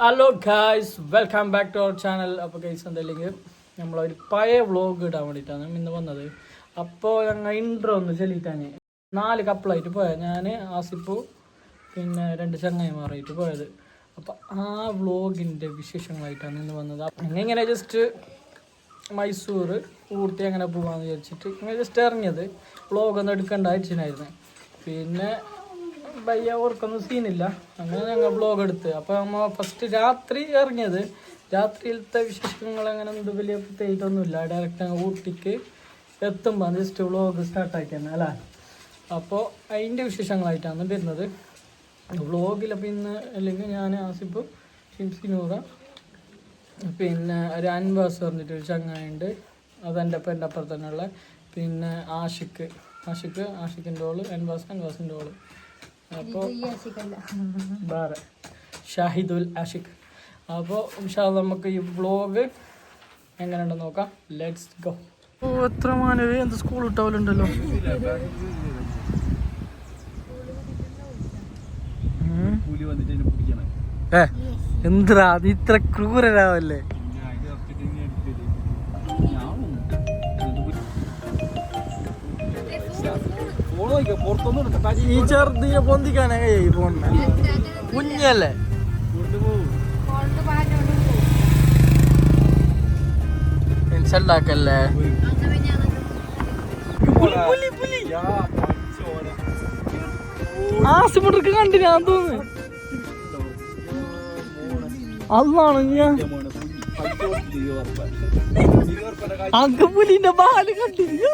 Hello guys, welcome back to our channel. അപ്പോൾ guys എന്തെങ്കിലും നമ്മളൊരു പഴയ വ്ളോഗ് ഇടാൻ വേണ്ടിയിട്ടാണ് ഇന്ന് വന്നത്. അപ്പോൾ ഞങ്ങൾ ഇൻട്രോ ഒന്ന് ചെല്ലിട്ടാണ് 4 കപ്പിളായിട്ട് പോയത്. ഞാൻ, ആസിപ്പു, പിന്നെ 2 ചങ്ങായിമാറായിട്ട് പോയത്. അപ്പോൾ ആ വ്ളോഗിൻ്റെ വിശേഷങ്ങളായിട്ടാണ് ഇന്ന് വന്നത്. ഇങ്ങനെ ജസ്റ്റ് മൈസൂർ, ഊട്ടി അങ്ങനെ പോകാമെന്ന് വിചാരിച്ചിട്ട് ഇങ്ങനെ ജസ്റ്റ് ഇറങ്ങിയത്. വ്ളോഗൊന്നും എടുക്കേണ്ട ആവശ്യമായിരുന്നു. പിന്നെ ഭയ്യ ഓർക്കൊന്നും സീനില്ല, അങ്ങനെ ഞങ്ങൾ വ്ളോഗ് എടുത്ത്. അപ്പോൾ നമ്മൾ ഫസ്റ്റ് രാത്രി ഇറങ്ങിയത്. രാത്രിയിലത്തെ വിശേഷങ്ങൾ അങ്ങനെ എന്ത് വലിയ പ്രത്യേകിച്ചൊന്നുമില്ല. ഡയറക്റ്റ് അങ്ങ് ഊട്ടിക്ക് എത്തുമ്പോൾ ജസ്റ്റ് വ്ളോഗ് സ്റ്റാർട്ടാക്കി തന്നെ അല്ലേ. അപ്പോൾ അതിൻ്റെ വിശേഷങ്ങളായിട്ടാണ് വരുന്നത് വ്ളോഗിൽ. അപ്പോൾ ഇന്ന് അല്ലെങ്കിൽ ഞാൻ, ആസിപ്പ്, ഷിംസിനൂറ, പിന്നെ ഒരു അൻവാസ് പറഞ്ഞിട്ടൊരു ചങ്ങായുണ്ട്, അതെൻ്റെ അപ്പം എൻ്റെ അപ്പുറത്ത് തന്നെയുള്ള, പിന്നെ ആഷിക്കിൻ്റെ ഓള്, അൻവാസിൻ്റെ ഓള്. അപ്പോൾ വേറെ ഷാഹിദുൽ ആഷിഖ്. അപ്പോൾ ഇൻഷാല്ലാ നമുക്ക് ഈ വ്ളോഗ് എങ്ങനെയുണ്ടെന്ന് നോക്കാം. Let's go. ഓ എത്ര മാനവേ, എന്ത് സ്കൂൾ ഇട്ടാവലുണ്ടല്ലോ. എന്താ അത് ഇത്ര ക്രൂരരാവല്ലേ. ഈ ചെറുതിനെ പൊന്തിക്കാനേ കഴിയും പോണ കുഞ്ഞല്ലേ. ാക്കല്ലേ ആസിമുട്ടർക്ക് കണ്ടു ഞാൻ തോന്നുന്നു. അതാണ് ഞാൻ അങ്കപ്പുലിന്റെ ബാല് കണ്ടില്ല.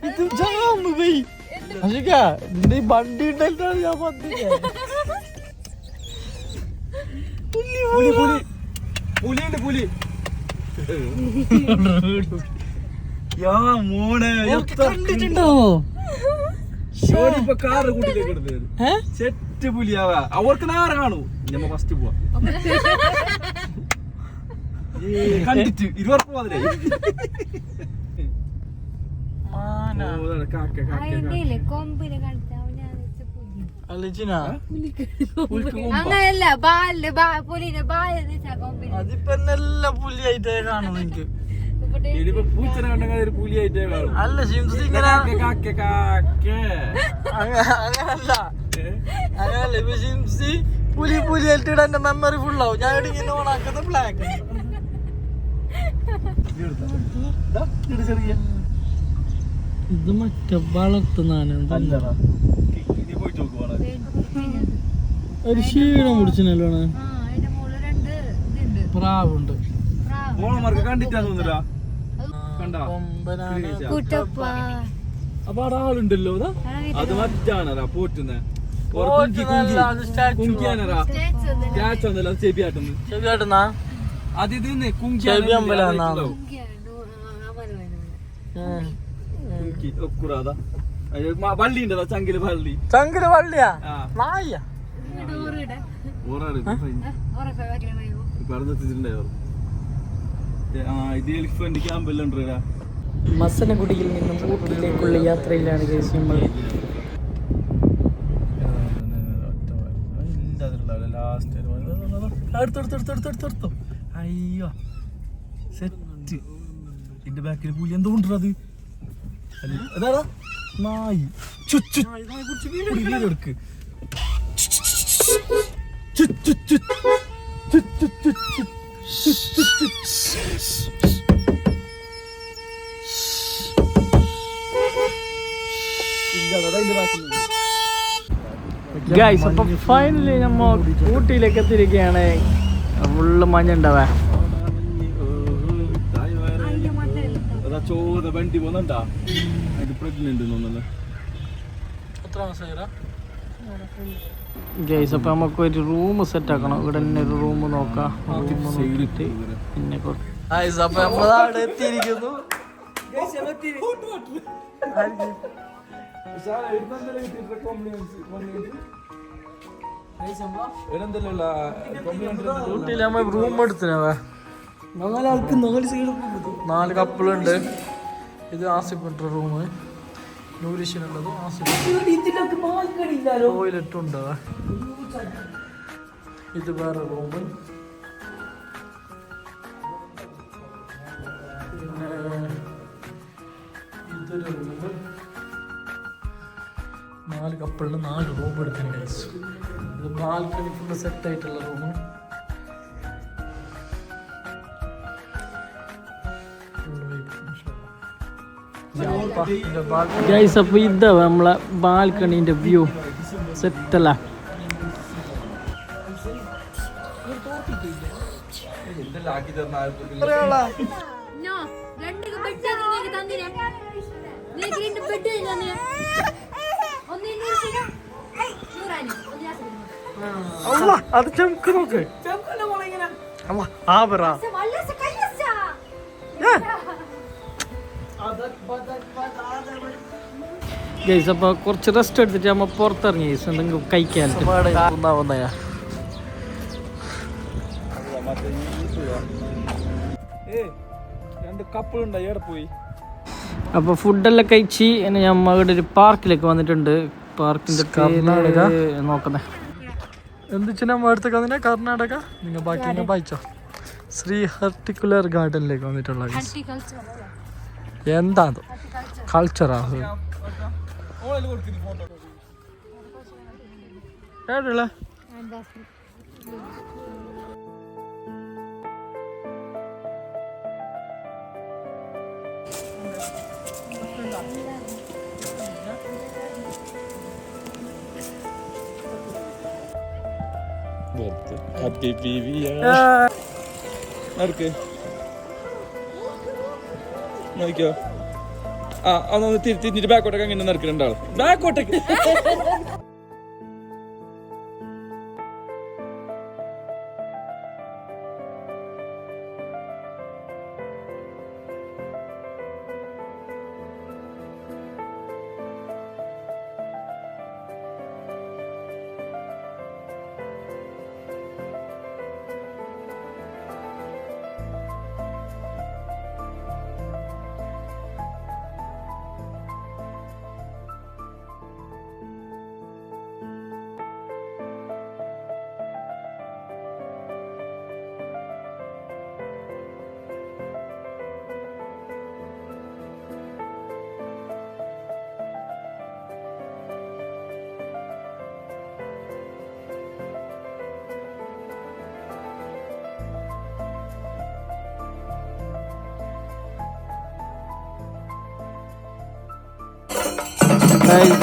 ഇത് ജാമ് പോയി നിന്റെ വണ്ടി ഉണ്ടായിട്ടാണ് ഞാൻ പത്തില്ലേ. കണ്ടിട്ടുണ്ടോ കാറ് കൂട്ടിലേക്ക് സെറ്റ് പുലിയാവാ അവർക്ക് നേരെ കാണൂ. ഞമ്മ ഫസ്റ്റ് പോവാ കണ്ടിട്ട് 20 പോവാതില്ലേ. അതിപ്പെല്ലാം പുലിയായിട്ടേ കാണും എനിക്ക്. പൂച്ചനെ കണ്ടെങ്കിൽ പുലിയായിട്ടേ കാണും. അല്ല ഷിംസി അങ്ങനല്ല ഇപ്പൊ ഷിംസി പുലിയായിട്ട് എന്റെ മെമ്മറി ഫുള്ളാവും. ഞാൻ ഇങ്ങനെ ഓണാക്കുന്ന ബ്ലാക്ക്. ഇത് മറ്റേ വളർത്തുന്നാണ് ഒരു ക്ഷീണം പിടിച്ചല്ലോ. പ്രാവുണ്ട്. അപ്പൊ അവിടെ ആളുണ്ടല്ലോ. അത് മറ്റാണല്ലോ പോറ്റുന്ന ചെവിയാട്ടുന്നാ അത് ഇതിന്ന് വള്ളിണ്ടോ ചങ്കില് വള്ളിയാ നായ ഇത് എലിഫന്റ് ക്യാമ്പെല്ലാം ഉണ്ട്. മസനഗുഡിയിൽ നിന്നും ഊട്ടിയിലേക്കുള്ള യാത്രയിലാണ് കേസ് നമ്മൾ. അടുത്തടുത്തടുത്തടുത്തടുത്തോ അയ്യോ സെറ്റ്. എന്റെ ബാക്കിൽ പുലി എന്തോ ഉണ്ടത്. അതാടാ നായി എടുക്ക്. ഗൈസ് അപ്പൊ ഫൈനലി നമ്മ ഊട്ടിയിലേക്ക് എത്തിയിരിക്കുകയാണ്. ഫുള്ള് മഞ്ഞുണ്ടാവേ. ചോന്ന വണ്ടി പോന്നുണ്ടാ. അതിന് പ്രഗ്നന്റ് തോന്നല്ലോ. എത്ര മാസം ഗൈസ്. അപ്പൊ നമുക്ക് ഒരു റൂം സെറ്റ് ആക്കണം. ഇവിടെ തന്നെ ഒരു റൂം നോക്കാം. പിന്നെ അപ്പൊ നമ്മളവിടെ എത്തിയിരിക്കുന്നു. ഊട്ടിയിൽ നമ്മ റൂം എടുത്തിനാവേ. 4 കപ്പിളുണ്ട്. ഇത് ആസിപ്പിൻ്റെ റൂം. നൂരിഷിനുള്ളത് ടോയ്ലറ്റ് ഉണ്ട്. ഇത് വേറെ റൂം. പിന്നെ ഇതൊരു റൂം. 4 കപ്പിളിന് 4 റൂം എടുക്കാൻ കഴിച്ചു. ഇത് ബാൽക്കണി ഫുള്ള് സെറ്റായിട്ടുള്ള റൂം. ഗൈസ്, അപ്പോൾ ഇതാ നമ്മളെ ബാൽക്കണീൻ്റെ വ്യൂ. സെറ്റല്ല? അത് ചെമുക്ക് നോക്ക്. ആ പറ ഗൈസ്. അപ്പൊ കുറച്ച് റെസ്റ്റ് എടുത്തിട്ട് നമ്മ പുറത്തിറങ്ങി ഗൈസ്, എന്തെങ്കിലും കഴിക്കാൻ. അപ്പൊ ഫുഡെല്ലാം കഴിച്ച് ഞമ്മ ഇവിടെ ഒരു പാർക്കിലേക്ക് വന്നിട്ടുണ്ട്. പാർക്കിന്റെ കർണാടക നോക്കുന്നേ. എന്തിച്ചു നമ്മ അടുത്തേക്ക് വന്നിട്ട് കർണാടക. നിങ്ങൾ ബാക്കി വായിച്ചോ. ശ്രീ ഹർട്ടിക്കുലർ ഗാർഡനിലേക്ക് വന്നിട്ടുള്ള എന്താ കൾച്ചറാ ഏടുള്ള നോക്കിയോ. ആ അതൊന്ന് തിരിഞ്ഞിട്ട് ബാക്കോട്ടൊക്കെ അങ്ങനെ നടക്കുന്നുണ്ടാവും. ബാക്കോട്ടേക്ക്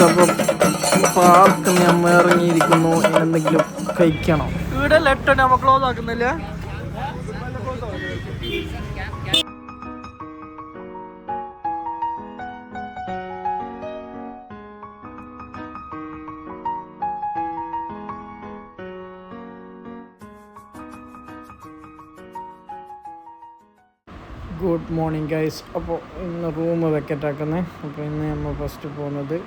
അപ്പം പാർക്ക് നമ്മൾ ഇറങ്ങിയിരിക്കുന്നു. എന്തെങ്കിലും കഴിക്കണം. ഇവിടെ ലെട്ടോ നമ്മ ക്ലോസ് ആക്കുന്നില്ല. Good morning guys. അപ്പോൾ ഇന്ന് റൂം വെക്കറ്റ് ആക്കുന്നത്. അപ്പോൾ ഇന്ന് നമ്മൾ ഫസ്റ്റ് പോകുന്നത്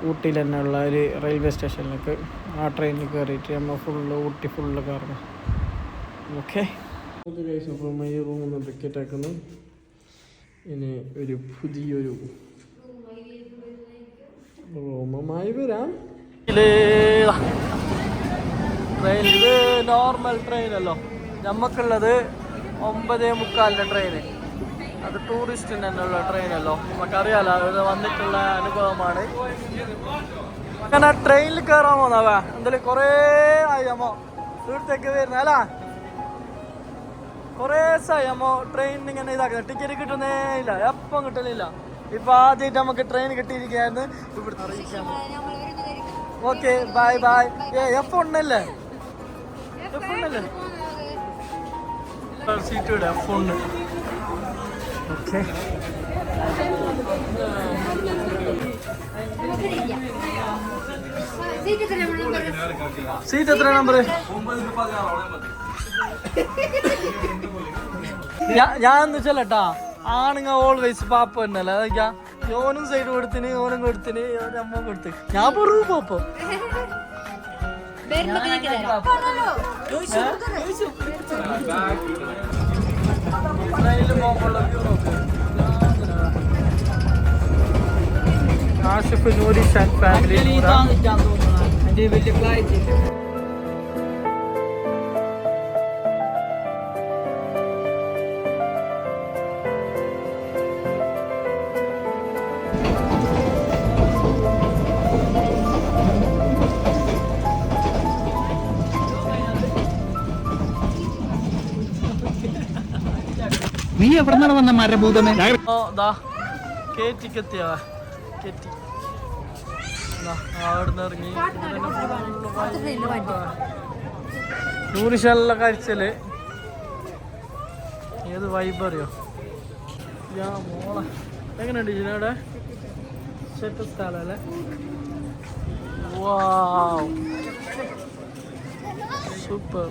ഊട്ടിയിൽ തന്നെയുള്ള ഒരു റെയിൽവേ സ്റ്റേഷനിലേക്ക്. ആ ട്രെയിനിൽ കയറിയിട്ട് നമ്മൾ ഊട്ടി ഫുള്ള് കയറണം. Okay guys. അപ്പോൾ ഈ റൂം ഒന്ന് വെക്കറ്റ് ആക്കുന്നു. ഇനി ഒരു പുതിയൊരു റൂമുമായി വരാം. ട്രെയിൻ ഇത് നോർമൽ ട്രെയിനല്ലോ. നമുക്കുള്ളത് 9:45 ട്രെയിന്. അത് ടൂറിസ്റ്റിന് തന്നെയുള്ള ട്രെയിനല്ലോ. നമുക്കറിയാലോ, ഇത് വന്നിട്ടുള്ള അനുഭവമാണ്. അങ്ങനെ ട്രെയിനിൽ കയറാൻ പോന്നവ എന്തായാലും കുറേ ആയമോ ഇവിടത്തേക്ക് വരുന്ന അല്ല. കുറേ ദിവസമായമോ ട്രെയിനിന് ഇങ്ങനെ ഇതാക്കുന്നത്. ടിക്കറ്റ് കിട്ടുന്നേ ഇല്ല, എപ്പം കിട്ടുന്നില്ല. ഇപ്പൊ ആദ്യമായിട്ട് നമുക്ക് ട്രെയിൻ കിട്ടിയിരിക്കുകയായിരുന്നു. ഇവിടുത്തെ അറിയിക്കാൻ. Okay bye bye. എപ്പം ഉണ്ടല്ലേ? എപ്പം ഉണ്ടല്ലേ? സീറ്റ് വിടാം ഫോണ്. ഓക്കെ സീറ്റ് എത്ര നമ്പർ? ഞാൻ എന്ന് വെച്ചല്ലേട്ടാ, ആണുങ്ങ ഓൾവേസ് പാപ്പ തന്നെയല്ലേ. അതൊക്കെ ഓനും സൈഡ് കൊടുത്തിന്, ഓനും കൊടുത്തിന്, അമ്മ കൊടുത്ത്. ഞാൻ പറഞ്ഞു പാപ്പ. ട്രെയിനിൽ പോകുമ്പോൾ വ്യൂ നോക്ക്. ആഷിഫ് നൂരിഷ് ആൻഡ് ഫാമിലി നീ എവിടെ നിന്നാണ് വന്ന മരഭൂതമേ? കേറ്റിക്കെത്തിയ കേറ്റി അവിടുന്ന് ഇറങ്ങി നൂറിശാലുള്ള കാഴ്ചല് ഏത് വൈബ് അറിയോ? മോള എങ്ങനെയുണ്ട് ഇതിനവിടെ സെറ്റ് സ്ഥലം അല്ലേ? Wow super.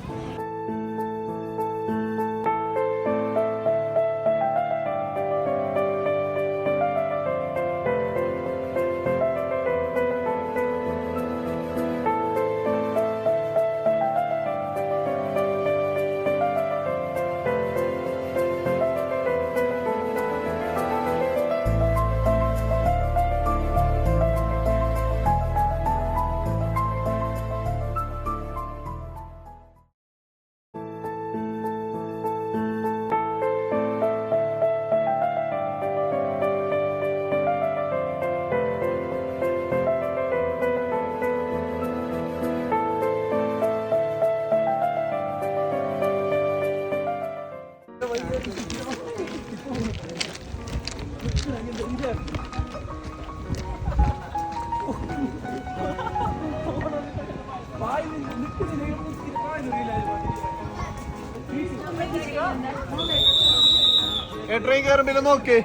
ട്രെയിൻ കയറുമ്പോ നോക്ക്,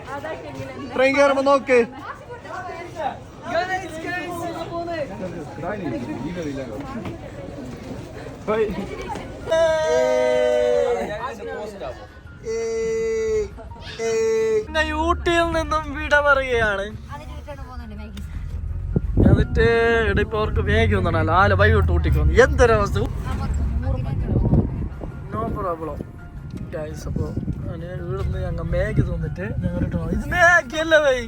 ട്രെയിൻ കയറുമ്പോ നോക്ക്. ഊട്ടിയിൽ നിന്നും വിട പറയുകയാണ്. എന്നിട്ട് ഇപ്പൊ അവർക്ക് വേഗം ഒന്നാണല്ലോ ആല വൈകിട്ട് ഊട്ടിക്ക് വന്നു. എന്തൊരവസ്ഥ. No problem guys. അപ്പൊ ഇവിടുന്ന് ഞങ്ങൾ മാഗി തന്നിട്ട് ഞങ്ങൾ ഇത് മാഗി അല്ല വൈ,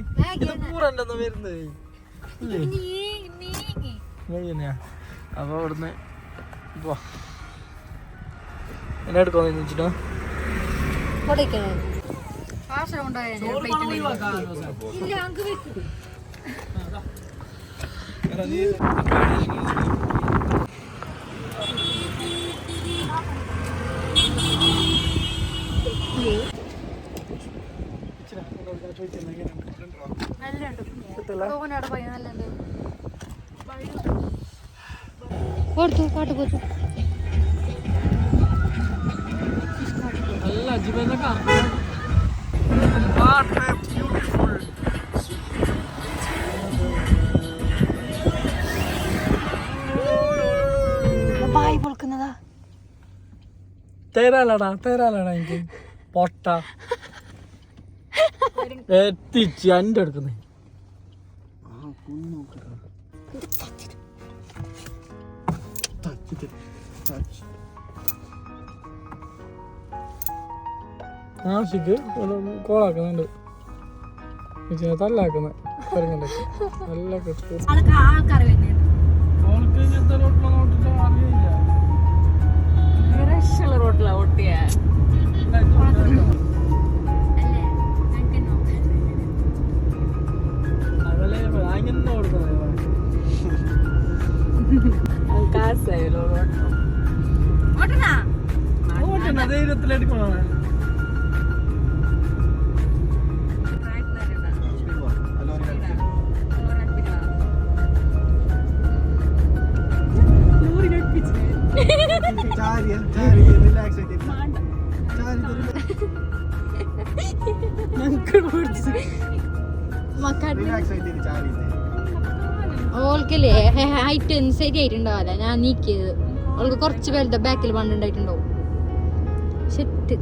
ഇത് പൂറല്ലെന്ന് വരുന്നത് മാഗിനെയാ. അപ്പൊ ഇവിടുന്ന് എന്നെ എടുക്കാന്ന് വെച്ചിട്ടോ നല്ല അജിബൊക്കെ ബ്യൂട്ടിഫുൾ. തേരാലടാ എനിക്ക് പൊട്ട എത്തിച്ച് എൻ്റെ എടുക്കുന്നേ. ആഷിക്ക് കോളാക്കുന്നുണ്ട്, തല്ലാക്കുന്നത് നല്ല റോട്ടിലാ ഒട്ടിയ അങ്ങനെ കൊടുക്കുന്നത് കാസായാലോ ധൈര്യത്തിലെടുക്കണോ? ഓൾക്കല്ലേ ഹൈറ്റ് ശരിയായിട്ടുണ്ടാവില്ല. ഞാൻ നീക്കിയത് അവൾക്ക് കുറച്ച് പേരുടെ ബാക്കിൽ പണ്ടുണ്ടായിട്ടുണ്ടാവും. ഷെറ്റ്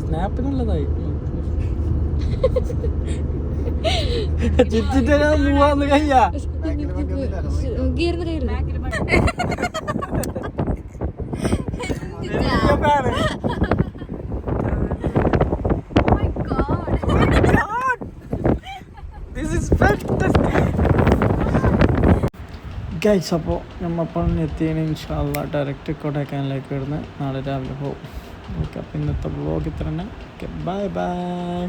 സ്നാപ്പിനുള്ളതായി ചിരിച്ചിട്ട് മൂവാന്ന് കയ്യാ ഗീർന്ന് കയറുന്നു. ഗൈസ് അപ്പോൾ നമ്മൾ പണിയെത്തിയതിന് ഇൻഷാല്ലാ ഡയറക്റ്റ് കൊടൈക്കനാലിലേക്ക് വരുന്നത് നാളെ രാവിലെ പോകും. ഓക്കെ, അപ്പോൾ ഇന്നത്തെ വ്ലോഗ് ഇത്ര തന്നെ. Okay, bye bye.